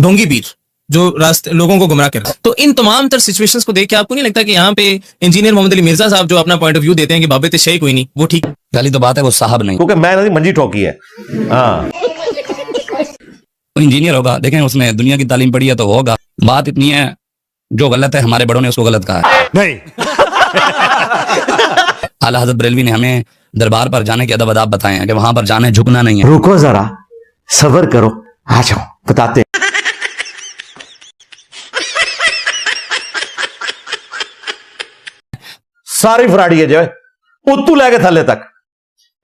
ढोंगी पीर जो रास्ते लोगों को गुमराह कर। तो इन तमाम तर सिचुएशंस को देख के आपको नहीं लगता कि यहाँ पे इंजीनियर मोहम्मद अली मिर्जा साहब जो अपना पॉइंट ऑफ व्यू देते हैं कि बाबे ते कोई नहीं, वो ठीक? पहली तो बात है वो साहब नहीं, क्योंकि मैं मंजी ठोकी है। हाँ, वो इंजीनियर होगा, देखें उसने दुनिया की तालीम पढ़ी है तो होगा। बात इतनी है, जो गलत है हमारे बड़ों ने उसको गलत कहा है। नहीं आला हजरत बरेलवी ने हमें दरबार पर जाने के अदब अदाब बताए हैं कि वहां पर जाने झुकना नहीं है। रुको जरा, सब्र करो, आ जाओ बताते हैं। सारी फ्रॉड है जो है, उतू लेके थले तक,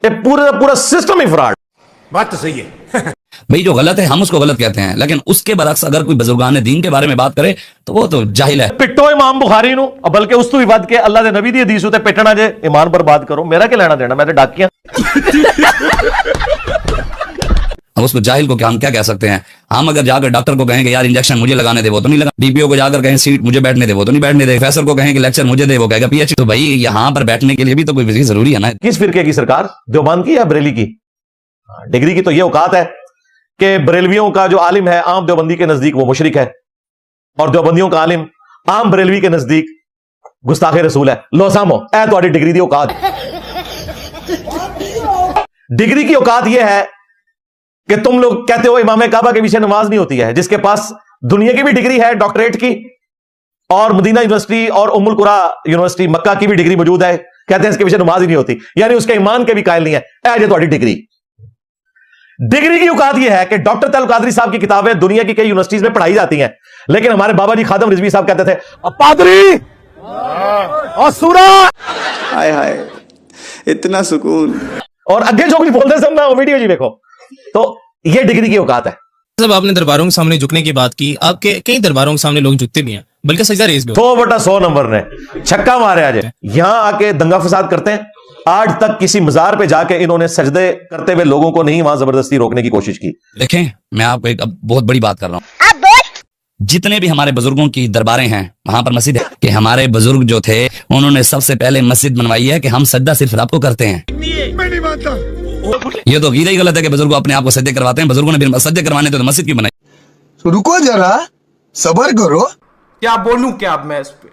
ये पूरा सिस्टम ही फ्रॉड। बात तो सही है। भाई जो गलत है हम उसको गलत कहते हैं, लेकिन उसके बरक्स अगर कोई बुजुर्गान दीन के बारे में बात करे तो वो तो जाहिल है। पिटो इमाम बुखारी नु, बल्कि उस तो भी बात के अल्लाह दे नबी दी हदीस उते पिटना जे ईमान पर बात करो, मेरा क्या लेना देना, मैं तो डाकिया। अब उसको जाहिल को क्या हम क्या कह सकते हैं? हम अगर जाकर डॉक्टर को कहें कि यार इंजेक्शन मुझे लगाने दे, वो तो नहीं लगा। डीपीओ को जाकर कहें सीट मुझे बैठने दे, वो तो नहीं बैठने दे। प्रोफेसर को कहें कि लेक्चर मुझे दे, वो कहेगा पीएचडी। तो भाई यहाँ पर बैठने के लिए भी तो कोई चीज जरूरी है ना। किस फिरके की सरकार, देवबंद की या बरेली की? डिग्री की तो ये औकात है कि बरेलवियों का जो आलिम है आम देवबंदी के नजदीक वो मुशरिक है, और देवबंदियों का आलिम आम बरेलवी के नजदीक गुस्ताखे रसूल है। लो सामो ऐ तुम्हारी डिग्री की औकात। डिग्री की औकात यह है कि तुम लोग कहते हो इमाम काबा के पीछे नमाज नहीं होती है, जिसके पास दुनिया की भी डिग्री है डॉक्टरेट की, और मदीना यूनिवर्सिटी और उम्मुल कुरा यूनिवर्सिटी मक्का की भी डिग्री मौजूद है, कहते हैं इसके पीछे नमाज ही नहीं होती, यानी उसके ईमान के भी कायल नहीं है। ऐ जे तुम्हारी डिग्री। डिग्री की औकात यह है कि डॉक्टर तैयब कादरी साहब की किताबें दुनिया की कई यूनिवर्सिटीज में पढ़ाई जाती हैं, लेकिन हमारे बाबा जी खादम रिजवी साहब कहते थे पादरी और सूरा, हाय हाय इतना सुकून। और अगे जो कुछ बोलते सब ना वीडियो जी देखो। तो ये डिग्री की औकात है। जब आपने दरबारों के सामने झुकने की बात की, आपके कई दरबारों के सामने लोग झुकते भी हैं, बल्कि सजदा रेज भी होता है। 100/100 नंबर ने छक्का मारे आज, यहां आके दंगा फसाद करते हैं। आज तक किसी मजार पे जाके इन्होंने सजदे करते हुए लोगों को नहीं वहां जबरदस्ती रोकने की कोशिश की। देखें मैं आपको एक अब बहुत बड़ी बात कर रहा हूँ, जितने भी हमारे बुजुर्गों की दरबारें हैं वहां पर मस्जिद है कि हमारे बुजुर्ग जो थे उन्होंने सबसे पहले मस्जिद बनवाई है कि हम सजदा सिर्फ रब को करते हैं। मैं नहीं मानता। ये तो गीदा ही गलत है कि बुजुर्ग अपने आप को सजदे करवाते हैं। बुजुर्गों ने फिर सजदे करवाने तो मस्जिद क्यों बनाई? तो रुको जरा, सबर करो। क्या बोलूं क्या अब मैं इस पे?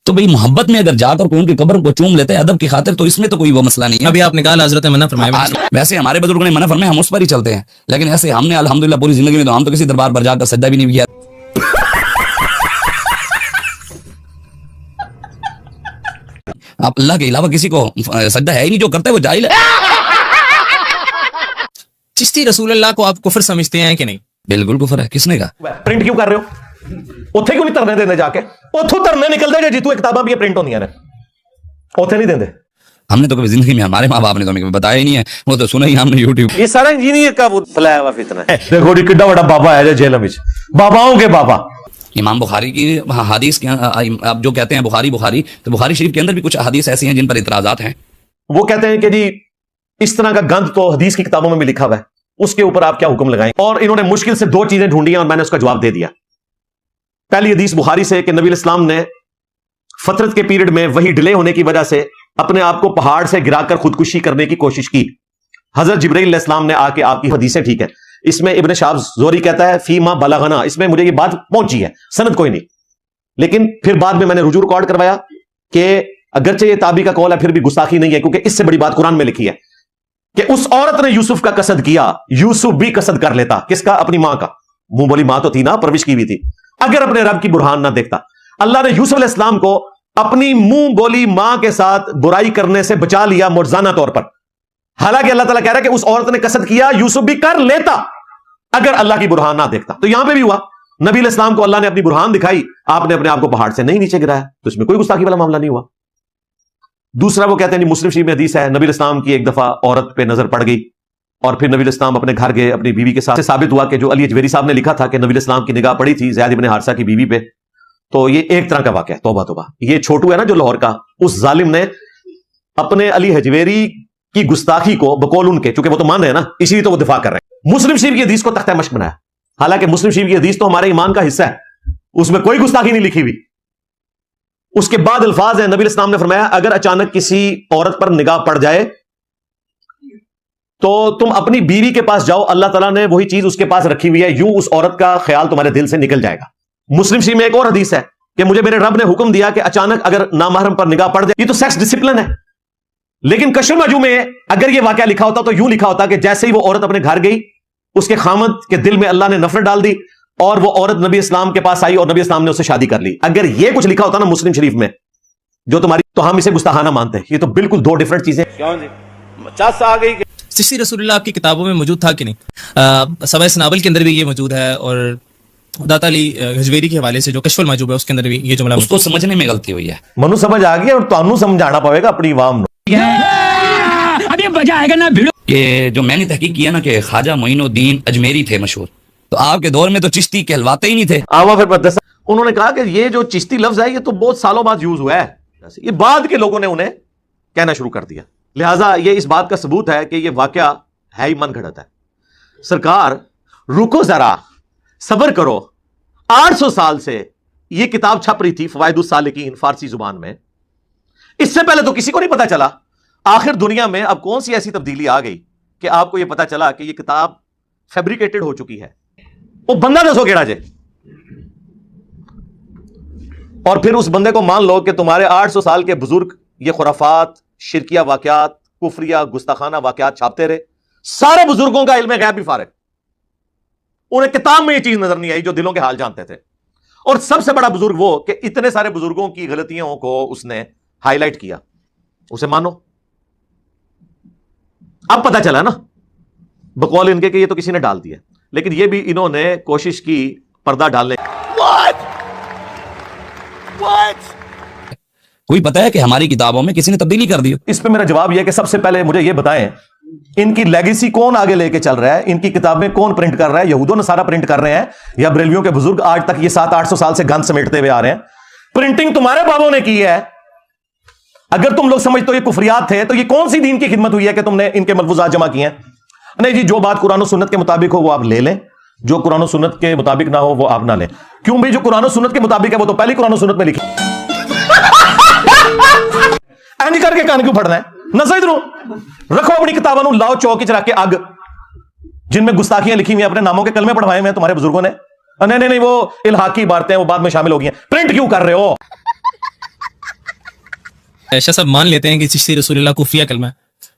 तो भाई मोहब्बत में अगर जाकर कोई उनकी कब्र को चूम लेते हैं अदब की खातिर, तो इसमें तो कोई वो मसला नहीं है। अभी आपने कहा हजरत ने मना फरमाया, वैसे हमारे बुजुर्गों ने मना फरमाया, हम उस पर ही चलते हैं, लेकिन ऐसे हमने अल्हम्दुलिल्लाह पूरी जिंदगी में तो हम तो किसी दरबार पर जाकर सजदा भी नहीं किया। आप अल्लाह के अलावा किसी को सजदा है ही नहीं, जो करता है वो जाहिल है। चिश्ती रसूल अल्लाह को आप कुफर समझते हैं कि नहीं? बिल्कुल कुफर है। किसने कहा? प्रिंट क्यों कर रहे हो? उत्थे क्यों नहीं धरने देने जाके? उथों धरने निकलते जो जितू किताबां भी प्रिंट होंदियां ने, उत्थे नहीं देंदे। हमने तो कभी जिंदगी में, हमारे माँ बाप ने तो हमें बताया ही नहीं है, वो तो सुना ही हमने यूट्यूब। ये सारा इंजीनियर का वो फैलाया हुआ फितना है। देखो जी कितना बड़ा बाबा है जेल में, बाबाओं के बाबा। इमाम बुखारी की हदीस के आप जो कहते हैं बुखारी, तो बुखारी शरीफ के अंदर भी कुछ हदीस ऐसी हैं जिन पर इतराजात हैं। वो कहते हैं कि जी इस तरह का गंद तो हदीस की किताबों में भी लिखा हुआ है, उसके ऊपर आप क्या हुक्म लगाएं? और इन्होंने मुश्किल से 2 चीजें ढूंढी और मैंने उसका जवाब दे दिया। पहली हदीस बुखारी से कि नबी इस्लाम ने फतरत के पीरियड में वही डिले होने की वजह से अपने आप को पहाड़ से गिराकर खुदकुशी करने की कोशिश की। हजरत जिब्राइल इस्लाम ने आके आपकी हदीसें ठीक है, इसमें इब्न शाहब ज़ोहरी कहता है फीमा बलगना, इसमें मुझे ये बात पहुंची है, सनद कोई नहीं। लेकिन फिर बाद में मैंने रुजू रिकॉर्ड करवाया कि अगरचे ये ताबी का कौल है फिर भी गुस्ताखी नहीं है, क्योंकि इससे बड़ी बात कुरान में लिखी है कि उस औरत ने यूसुफ का कसद किया, यूसुफ भी कसद कर लेता। किसका? अपनी मां का। मुंह बोली मां तो थी ना, परविश की भी थी। अगर अपने रब की बुरहान ना देखता, अल्लाह ने यूसुफ अलैहिस्सलाम को अपनी मुंह बोली मां के साथ बुराई करने से बचा लिया मुर्जाना तौर पर। हालांकि अल्लाह ताला कह रहा है कि उस औरत ने कसद किया, यूसुफ भी कर लेता अगर अल्लाह की बुरहान ना देखता। तो यहां पे भी हुआ, नबी अलैहिस्सलाम को अल्लाह ने अपनी बुरहान दिखाई, आपने अपने आप को पहाड़ से नहीं नीचे गिराया, तो इसमें कोई गुस्ताखी वाला मामला नहीं हुआ। दूसरा वो कहते हैं मुस्लिम शरीफ में हदीस है, नबी अलैहिस्सलाम की एक दफा औरत पे नजर पड़ गई और फिर नबी अलैहिस्सलाम अपने घर गए अपनी बीवी के साथ। साबित हुआ कि जो अली अजवेरी साहब ने लिखा था कि नबी अलैहिस्सलाम की निगाह पड़ी थी ज़ैद इब्न हारिसा की बीवी पे, तो ये एक तरह का वाकया है। तौबा तौबा। ये छोटू है ना जो लाहौर का, उस जालिम ने अपने अली हजवेरी की गुस्ताखी को बकौल उनके, चूंकि वो तो मान रहे हैं ना, इसीलिए तो वो दिफा कर रहे हैं, मुस्लिम शरीफ की हदीस को तख्ता मश्क बनाया। हालांकि मुस्लिम शरीफ की हदीस तो हमारे ईमान का हिस्सा है, उसमें कोई गुस्ताखी नहीं लिखी हुई। उसके बाद अल्फाज है, नबी इस्लाम ने फरमाया अगर अचानक किसी औरत पर निगाह पड़ जाए تو تم اپنی بیوی کے پاس جاؤ, اللہ تعالیٰ نے وہی چیز اس کے پاس رکھی ہوئی ہے, یوں اس عورت کا خیال تمہارے دل سے نکل جائے گا. مسلم شریف میں ایک اور حدیث ہے کہ مجھے میرے رب نے حکم دیا کہ اچانک اگر نامحرم پر نگاہ پڑ جائے, یہ تو سیکس ڈسپلن ہے, لیکن کشف المحجوب میں اگر یہ واقعہ لکھا ہوتا تو یوں لکھا ہوتا کہ جیسے ہی وہ عورت اپنے گھر گئی, اس کے خامد کے دل میں اللہ نے نفرت ڈال دی اور وہ عورت نبی اسلام کے پاس آئی اور نبی اسلام نے اسے شادی کر لی. اگر یہ کچھ لکھا ہوتا نا مسلم شریف میں جو تمہاری, تو ہم اسے گستاخانہ مانتے ہیں. یہ تو بالکل دو ڈیفرنٹ چیزیں. چشتی رسول اللہ آپ کی کتابوں میں موجود تھا کہ نہیں؟ سوائے ناول کے اندر بھی یہ موجود ہے, اور داتا علی گجویری کے حوالے سے جو کشف المحجوب ہے اس کے اندر بھی یہ جملہ اس کو سمجھنے میں غلطی ہوئی ہے. منو سمجھ آ گیا اور تانوں سمجھانا پڑے گا اپنی عوام نو. ابھی بجا آئے گا نا کہ جو میں نے تحقیق کیا نا کہ خواجہ معین الدین اجمیری تھے مشہور, تو آپ کے دور میں تو چشتی کہلواتے ہی نہیں تھے. آوا پھر مدرسہ, انہوں نے کہا کہ یہ جو چشتی لفظ ہے یہ تو بہت سالوں بعد یوز ہوا ہے, یہ بعد کے لوگوں نے انہیں کہنا شروع کر دیا. لہٰذا یہ اس بات کا ثبوت ہے کہ یہ واقعہ ہے ہی من گھڑت ہے. سرکار رکو ذرا, صبر کرو. 800 سال سے یہ کتاب چھپ رہی تھی فوائد السالکین فارسی زبان میں, اس سے پہلے تو کسی کو نہیں پتا چلا. آخر دنیا میں اب کون سی ایسی تبدیلی آ گئی کہ آپ کو یہ پتا چلا کہ یہ کتاب فیبریکیٹڈ ہو چکی ہے. وہ بندہ دسو کیڑا جے, اور پھر اس بندے کو مان لو کہ تمہارے 800 سال کے بزرگ یہ خرافات, شرکیہ واقعات, کفریہ گستاخانہ واقعات چھاپتے رہے. سارے بزرگوں کا علم غیب بھی فارغ, انہیں کتاب میں یہ چیز نظر نہیں آئی جو دلوں کے حال جانتے تھے. اور سب سے بڑا بزرگ وہ کہ اتنے سارے بزرگوں کی غلطیوں کو اس نے ہائی لائٹ کیا, اسے مانو. اب پتا چلا نا بقول ان کے کہ یہ تو کسی نے ڈال دیا, لیکن یہ بھی انہوں نے کوشش کی پردہ ڈالنے. کوئی پتہ ہے کہ ہماری کتابوں میں کسی نے تبدیلی کر دی؟ اس پہ میرا جواب یہ ہے کہ سب سے پہلے مجھے یہ بتائیں ان کی لیگیسی کون آگے لے کے چل رہا ہے, ان کی کتابیں کون پرنٹ کر رہا ہے؟ یہود و نصارہ پرنٹ کر رہے ہیں یا بریلویوں کے بزرگ آج تک یہ 700-800 سال سے گند سمیٹتے ہوئے آ رہے ہیں؟ پرنٹنگ تمہارے بابوں نے کی ہے. اگر تم لوگ سمجھتے ہو یہ کفریات تھے تو یہ کون سی دین کی خدمت ہوئی ہے کہ تم نے ان کے ملفوظات جمع کیے ہیں؟ نہیں جی, جو بات قرآن و سنت کے مطابق ہو وہ آپ لے لیں, جو قرآن و سنت کے مطابق نہ ہو وہ آپ نہ لیں. کیوں بھائی, جو قرآن و سنت کے مطابق ہے وہ تو پہلی قرآن و سنت میں لکھی. اینی کر کے کان کیوں پھڑنا ہے؟ نہ ادھر رکھو اپنی کتابوں, لاؤ چوک رکھ کے اگ, جن میں گستاخیاں لکھی ہوئی ہیں, اپنے ناموں کے کلمے پڑھوائے ہوئے ہیں تمہارے بزرگوں نے. نہیں وہ الحاقی باتیں وہ بعد میں شامل ہو گئی ہیں. پرنٹ کیوں کر رہے ہو؟ شاہ صاحب مان لیتے ہیں کہ چشتی رسول اللہ کفریہ کلمہ ہے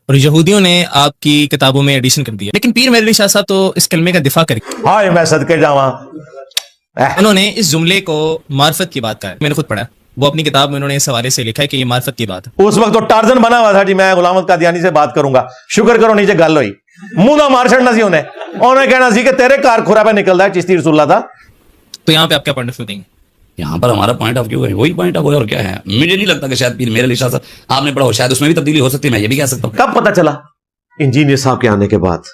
اور یہودیوں نے آپ کی کتابوں میں ایڈیشن کر دیا, لیکن پیر مہدوی شاہ صاحب تو اس کلمے کا دفاع کریں. ہائے میں صدقے جاواں, انہوں نے اس جملے کو معرفت کی بات کہا ہے. میں نے خود پڑھا, وہ اپنی کتاب میں انہوں نے اس حوالے سے لکھا ہے کہ یہ معرفت کی بات ہے. اس وقت تو ٹارزن بنا ہوا تھا جی, میں غلام احمد قادیانی سے بات کروں گا, شکر کرو نیچے گل ہوئی, منہ نہ مار چھڑنا سی انہیں کہنا سی کہ تیرے کار کھورا پہ نکل رہا ہے چشتی رسول اللہ تھا. تو یہاں پہ آپ کیا پوائنٹ آف ویو دیں گے؟ یہاں پر ہمارا پوائنٹ آف ویو ہے وہی پوائنٹ آف ویو, اور کیا ہے. مجھے نہیں لگتا کہ شاید پیر میرے شاہ صاحب آپ نے پڑھا ہو, شاید اس میں بھی تبدیلی ہو سکتی ہے, میں یہ بھی کہہ سکتا ہوں. کب پتا چلا؟ انجینئر صاحب کے آنے کے بعد.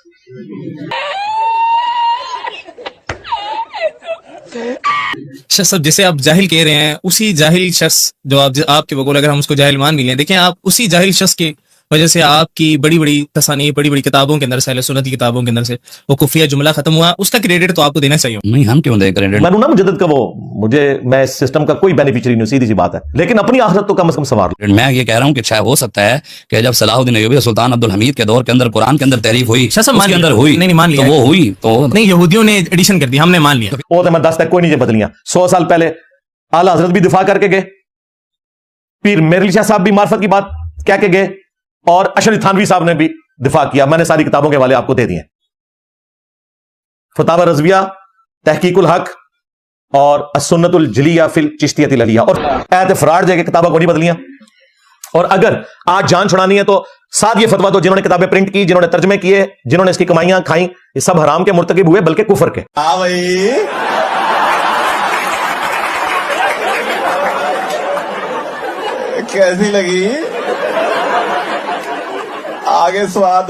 شخص صاحب جسے آپ جاہل کہہ رہے ہیں, اسی جاہل شخص جو آپ کے بقول اگر ہم اس کو جاہل مان بھی لیں, دیکھیں آپ اسی جاہل شخص کی وجہ سے آپ کی بڑی بڑی تصانیف, بڑی بڑی کتابوں کے اندر سے, اہل سنت کی کتابوں کے اندر سے وہ کفریہ جملہ ختم ہوا, اس کا کریڈٹ تو آپ کو دینا چاہیے. نہیں, ہم کیوں دیں کریڈٹ؟ میں نا مجدد کا وہ, میں اس سسٹم کا کوئی بینیفیشری نہیں ہوں, سیدھی سی بات ہے, لیکن اپنی آخرت تو کم از کم سنوار لوں. میں یہ کہہ رہا ہوں کہ شاید ہو سکتا ہے کہ جب صلاح الدین ایوبی سلطان عبد الحمید کے دور کے اندر قرآن کے اندر تحریف ہوئی, اس کے اندر ہوئی, نہیں مان لیا, وہ ہوئی تو نہیں, یہودیوں نے ایڈیشن کر دی, ہم نے مان لیا. وہ تو میں 10 تک کوئی نہیں بدلیاں. 100 سال پہلے اعلیٰ حضرت بھی دفاع کر کے گئے, پیر میرعلی شاہ صاحب بھی معرفت کی بات کہہ کے گئے, اور اشرف تھانوی صاحب نے بھی دفاع کیا. میں نے ساری کتابوں کے حوالے آپ کو دے دیے, فتاوی رضویہ, تحقیق الحق اور السنت الجلیہ فی الچشتیۃ العلیہ, اور ایت فراڈ جگہ کتابوں کو نہیں بدلیاں. اور اگر آج جان چھڑانی ہے تو ساتھ یہ فتویٰ تو جنہوں نے کتابیں پرنٹ کی, جنہوں نے ترجمے کیے, جنہوں نے اس کی کمائیاں کھائیں, یہ سب حرام کے مرتکب ہوئے بلکہ کفر کے. ہاں بھائی, کیسی لگی آگے سواد؟